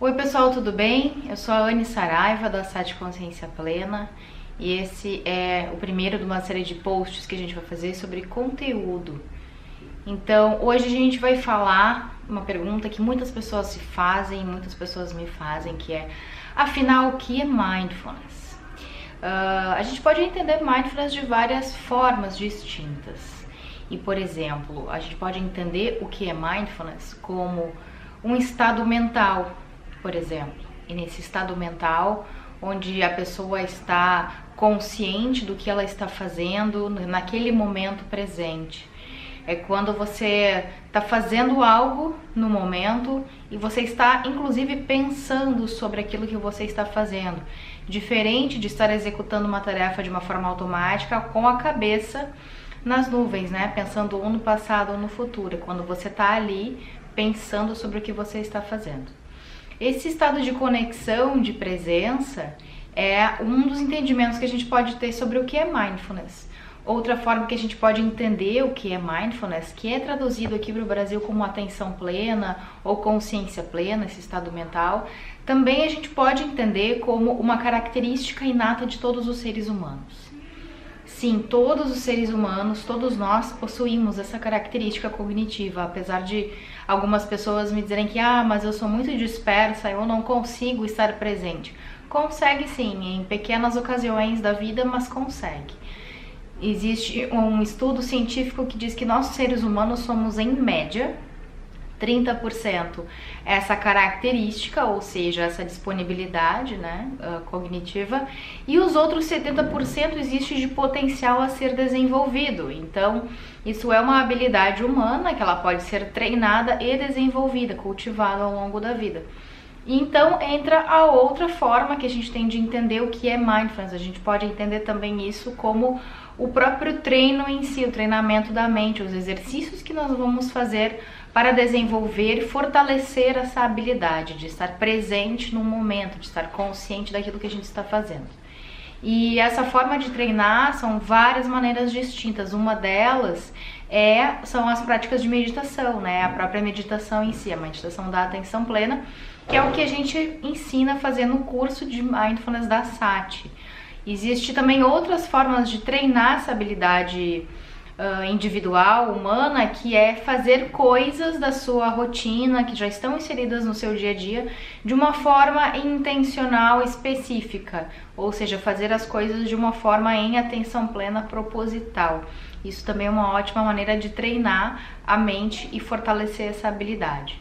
Oi pessoal, tudo bem? Eu sou a Anne Saraiva da site Consciência Plena e esse é o primeiro de uma série de posts que a gente vai fazer sobre conteúdo. Então, hoje a gente vai falar uma pergunta que muitas pessoas se fazem, muitas pessoas me fazem, que é: afinal, o que é Mindfulness? A gente pode entender Mindfulness de várias formas distintas. E, por exemplo, a gente pode entender o que é Mindfulness como um estado mental, por exemplo. E nesse estado mental, onde a pessoa está consciente do que ela está fazendo naquele momento presente. É quando você está fazendo algo no momento e você está, inclusive, pensando sobre aquilo que você está fazendo. Diferente de estar executando uma tarefa de uma forma automática com a cabeça nas nuvens, né? Pensando ou no passado ou no futuro. É quando você está ali pensando sobre o que você está fazendo. Esse estado de conexão, de presença, é um dos entendimentos que a gente pode ter sobre o que é Mindfulness. Outra forma que a gente pode entender o que é Mindfulness, que é traduzido aqui para o Brasil como atenção plena ou consciência plena, esse estado mental, também a gente pode entender como uma característica inata de todos os seres humanos. Sim, todos os seres humanos, todos nós possuímos essa característica cognitiva, apesar de algumas pessoas me dizerem que mas eu sou muito dispersa, eu não consigo estar presente. Consegue sim, em pequenas ocasiões da vida, mas consegue. Existe um estudo científico que diz que nós seres humanos somos, em média, 30% essa característica, ou seja, essa disponibilidade, né, cognitiva, e os outros 70% existe de potencial a ser desenvolvido. Então, isso é uma habilidade humana que ela pode ser treinada e desenvolvida, cultivada ao longo da vida. Então, entra a outra forma que a gente tem de entender o que é Mindfulness. A gente pode entender também isso como o próprio treino em si, o treinamento da mente, os exercícios que nós vamos fazer para desenvolver e fortalecer essa habilidade de estar presente no momento, de estar consciente daquilo que a gente está fazendo. E essa forma de treinar são várias maneiras distintas. Uma delas são as práticas de meditação, né? A própria meditação em si, a meditação da atenção plena, que é o que a gente ensina a fazer no curso de Mindfulness da SAT. Existem também outras formas de treinar essa habilidade individual, humana, que é fazer coisas da sua rotina, que já estão inseridas no seu dia a dia, de uma forma intencional, específica, ou seja, fazer as coisas de uma forma em atenção plena, proposital. Isso também é uma ótima maneira de treinar a mente e fortalecer essa habilidade.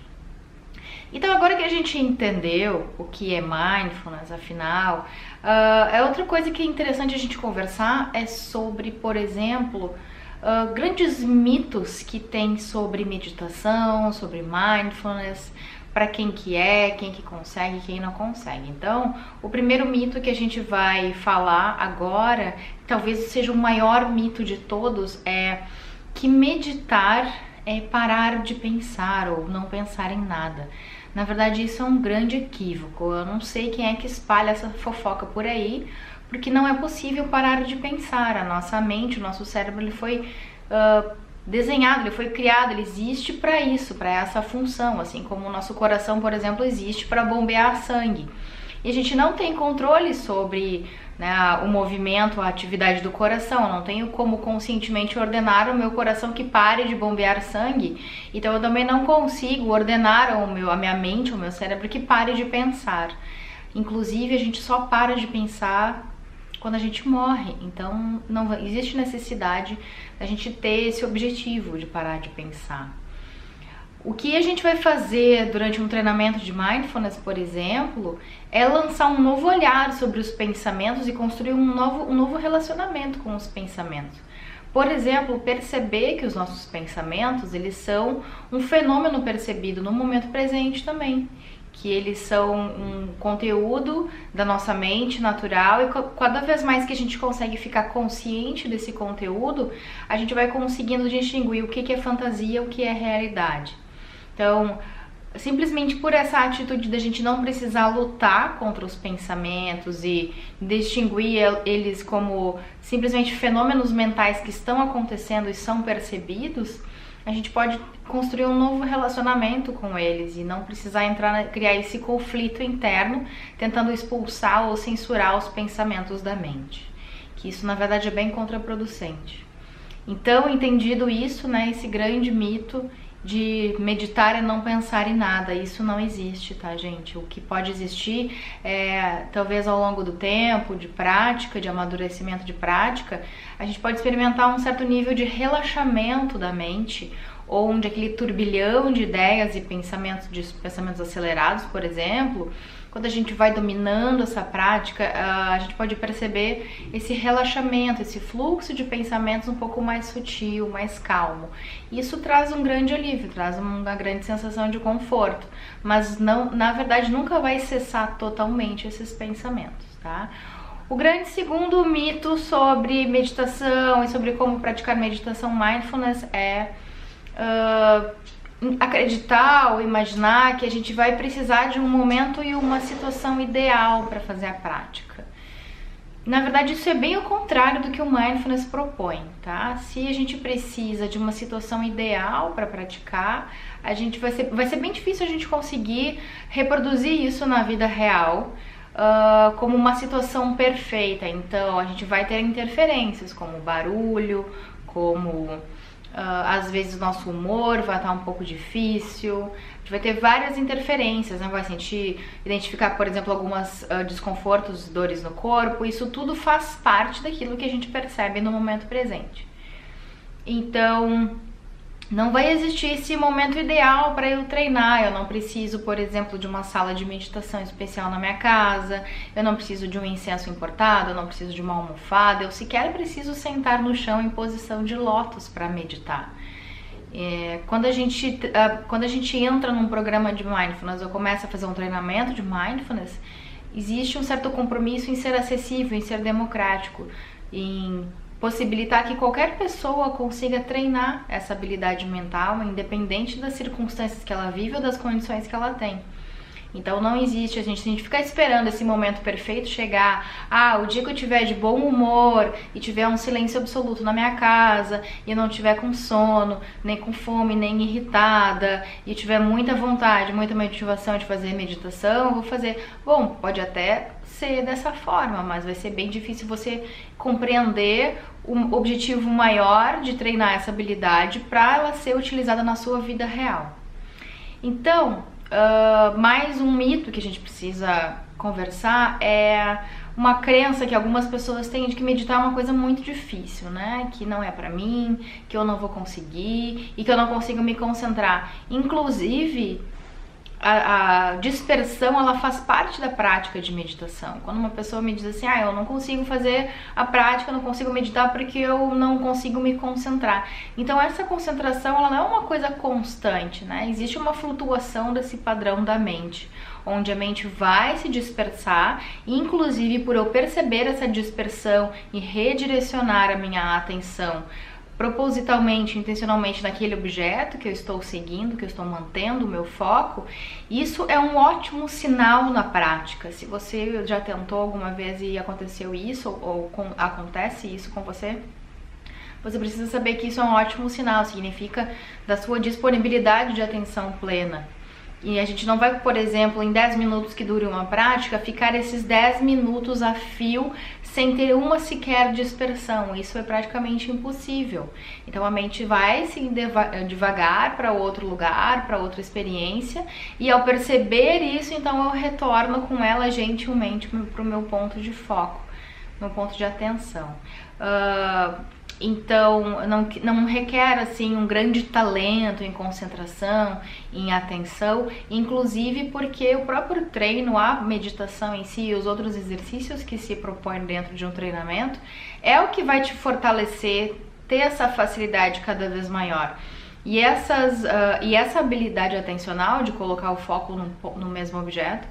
Então, agora que a gente entendeu o que é Mindfulness, afinal, outra coisa que é interessante a gente conversar é sobre, por exemplo, grandes mitos que tem sobre meditação, sobre Mindfulness, para quem que consegue, quem não consegue. Então, o primeiro mito que a gente vai falar agora, talvez seja o maior mito de todos, é que meditar é parar de pensar ou não pensar em nada. Na verdade, isso é um grande equívoco. Eu não sei quem é que espalha essa fofoca por aí, porque não é possível parar de pensar. A nossa mente, o nosso cérebro, ele foi desenhado, ele foi criado, ele existe para isso, para essa função, assim como o nosso coração, por exemplo, existe para bombear sangue. E a gente não tem controle sobre, né, o movimento, a atividade do coração. Eu não tenho como conscientemente ordenar o meu coração que pare de bombear sangue. Então eu também não consigo ordenar a minha mente, o meu cérebro, que pare de pensar. Inclusive, a gente só para de pensar quando a gente morre. Então não existe necessidade da gente ter esse objetivo de parar de pensar. O que a gente vai fazer durante um treinamento de Mindfulness, por exemplo, é lançar um novo olhar sobre os pensamentos e construir um novo relacionamento com os pensamentos. Por exemplo, perceber que os nossos pensamentos, eles são um fenômeno percebido no momento presente também, que eles são um conteúdo da nossa mente natural, e cada vez mais que a gente consegue ficar consciente desse conteúdo, a gente vai conseguindo distinguir o que é fantasia e o que é realidade. Então, simplesmente por essa atitude da gente não precisar lutar contra os pensamentos e distinguir eles como simplesmente fenômenos mentais que estão acontecendo e são percebidos, a gente pode construir um novo relacionamento com eles e não precisar criar esse conflito interno, tentando expulsar ou censurar os pensamentos da mente, que isso na verdade é bem contraproducente. Então, entendido isso, né, esse grande mito de meditar é não pensar em nada, isso não existe, tá, gente? O que pode existir é, talvez ao longo do tempo, de prática, de amadurecimento de prática, a gente pode experimentar um certo nível de relaxamento da mente, onde aquele turbilhão de ideias e pensamentos acelerados, por exemplo, quando a gente vai dominando essa prática, a gente pode perceber esse relaxamento, esse fluxo de pensamentos um pouco mais sutil, mais calmo. Isso traz um grande alívio, traz uma grande sensação de conforto, mas não, na verdade nunca vai cessar totalmente esses pensamentos, tá? O grande segundo mito sobre meditação e sobre como praticar meditação mindfulness é acreditar ou imaginar que a gente vai precisar de um momento e uma situação ideal para fazer a prática. Na verdade, isso é bem o contrário do que o mindfulness propõe, tá? Se a gente precisa de uma situação ideal para praticar, a gente vai ser bem difícil a gente conseguir reproduzir isso na vida real como uma situação perfeita. Então, a gente vai ter interferências como barulho, como às vezes o nosso humor vai estar um pouco difícil, a gente vai ter várias interferências, né? Vai identificar, por exemplo, algumas desconfortos, dores no corpo, isso tudo faz parte daquilo que a gente percebe no momento presente. Então, não vai existir esse momento ideal para eu treinar. Eu não preciso, por exemplo, de uma sala de meditação especial na minha casa, eu não preciso de um incenso importado, eu não preciso de uma almofada, eu sequer preciso sentar no chão em posição de lótus para meditar. Quando a gente entra num programa de mindfulness ou começa a fazer um treinamento de mindfulness, existe um certo compromisso em ser acessível, em ser democrático, em possibilitar que qualquer pessoa consiga treinar essa habilidade mental, independente das circunstâncias que ela vive ou das condições que ela tem. Então não existe, se a gente ficar esperando esse momento perfeito chegar, o dia que eu tiver de bom humor e tiver um silêncio absoluto na minha casa e eu não tiver com sono, nem com fome, nem irritada e tiver muita vontade, muita motivação de fazer meditação, eu vou fazer. Bom, pode até ser dessa forma, mas vai ser bem difícil você compreender o objetivo maior de treinar essa habilidade para ela ser utilizada na sua vida real. Então, mais um mito que a gente precisa conversar é uma crença que algumas pessoas têm de que meditar é uma coisa muito difícil, né? Que não é pra mim, que eu não vou conseguir e que eu não consigo me concentrar. Inclusive, a dispersão, ela faz parte da prática de meditação. Quando uma pessoa me diz assim, eu não consigo fazer a prática, eu não consigo meditar porque eu não consigo me concentrar. Então essa concentração, ela não é uma coisa constante, né? Existe uma flutuação desse padrão da mente, onde a mente vai se dispersar, inclusive por eu perceber essa dispersão e redirecionar a minha atenção propositalmente, intencionalmente naquele objeto que eu estou seguindo, que eu estou mantendo o meu foco, isso é um ótimo sinal na prática. Se você já tentou alguma vez e aconteceu isso, ou acontece isso com você, você precisa saber que isso é um ótimo sinal, significa da sua disponibilidade de atenção plena. E a gente não vai, por exemplo, em 10 minutos que dure uma prática, ficar esses 10 minutos a fio sem ter uma sequer dispersão. Isso é praticamente impossível. Então a mente vai se devagar para outro lugar, para outra experiência, e ao perceber isso, então eu retorno com ela gentilmente para o meu ponto de foco, meu ponto de atenção. Então, não requer assim um grande talento em concentração, em atenção, inclusive porque o próprio treino, a meditação em si e os outros exercícios que se propõem dentro de um treinamento é o que vai te fortalecer, ter essa facilidade cada vez maior. E essa habilidade atencional de colocar o foco no mesmo objeto,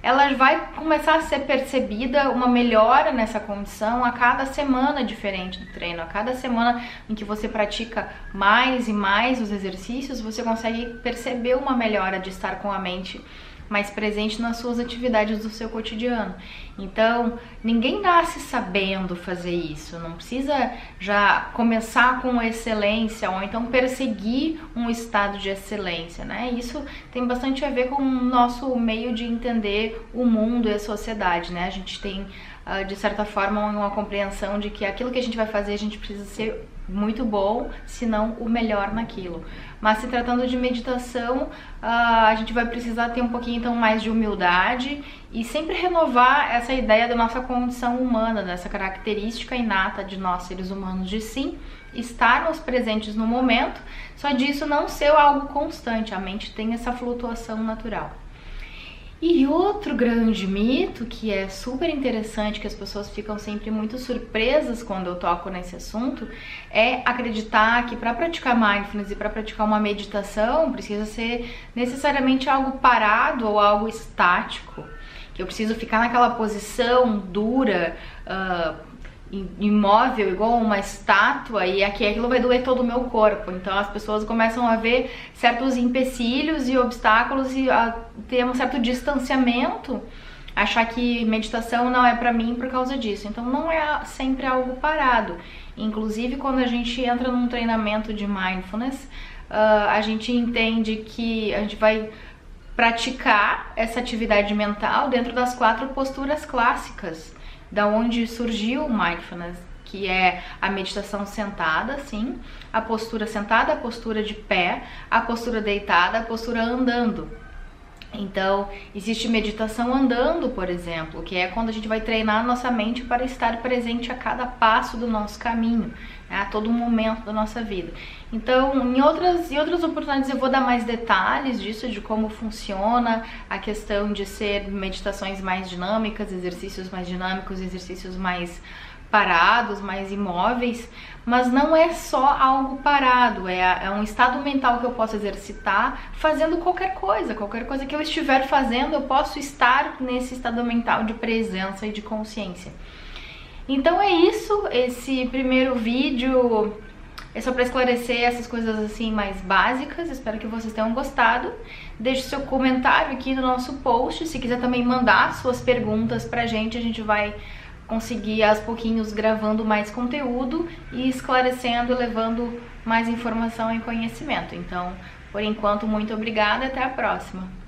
ela vai começar a ser percebida uma melhora nessa condição a cada semana diferente do treino. A cada semana em que você pratica mais e mais os exercícios, você consegue perceber uma melhora de estar com a mente mais presente nas suas atividades do seu cotidiano. Então, ninguém nasce sabendo fazer isso, não precisa já começar com excelência ou então perseguir um estado de excelência, né? Isso tem bastante a ver com o nosso meio de entender o mundo e a sociedade, né? A gente tem, de certa forma, uma compreensão de que aquilo que a gente vai fazer, a gente precisa ser muito bom, se não o melhor naquilo. Mas se tratando de meditação, a gente vai precisar ter um pouquinho então mais de humildade e sempre renovar essa ideia da nossa condição humana, dessa característica inata de nós seres humanos de sim, estarmos presentes no momento, só disso não ser algo constante, a mente tem essa flutuação natural. E outro grande mito que é super interessante, que as pessoas ficam sempre muito surpresas quando eu toco nesse assunto, é acreditar que para praticar mindfulness e para praticar uma meditação precisa ser necessariamente algo parado ou algo estático, que eu preciso ficar naquela posição dura, imóvel, igual uma estátua, e aquilo vai doer todo o meu corpo. Então as pessoas começam a ver certos empecilhos e obstáculos e a ter um certo distanciamento, achar que meditação não é pra mim por causa disso. Então não é sempre algo parado. Inclusive quando a gente entra num treinamento de mindfulness, a gente entende que a gente vai praticar essa atividade mental dentro das 4 posturas clássicas, da onde surgiu o mindfulness, que é a meditação sentada, sim, a postura sentada, a postura de pé, a postura deitada, a postura andando. Então, existe meditação andando, por exemplo, que é quando a gente vai treinar a nossa mente para estar presente a cada passo do nosso caminho, né, a todo momento da nossa vida. Então, em outras oportunidades eu vou dar mais detalhes disso, de como funciona a questão de ser meditações mais dinâmicas, exercícios mais dinâmicos, exercícios mais parados, mais imóveis, mas não é só algo parado, é um estado mental que eu posso exercitar fazendo qualquer coisa que eu estiver fazendo, eu posso estar nesse estado mental de presença e de consciência. Então é isso, esse primeiro vídeo é só para esclarecer essas coisas assim mais básicas, espero que vocês tenham gostado. Deixe seu comentário aqui no nosso post, se quiser também mandar suas perguntas pra gente, a gente vai conseguir aos pouquinhos gravando mais conteúdo e esclarecendo, levando mais informação e conhecimento. Então, por enquanto, muito obrigada e até a próxima!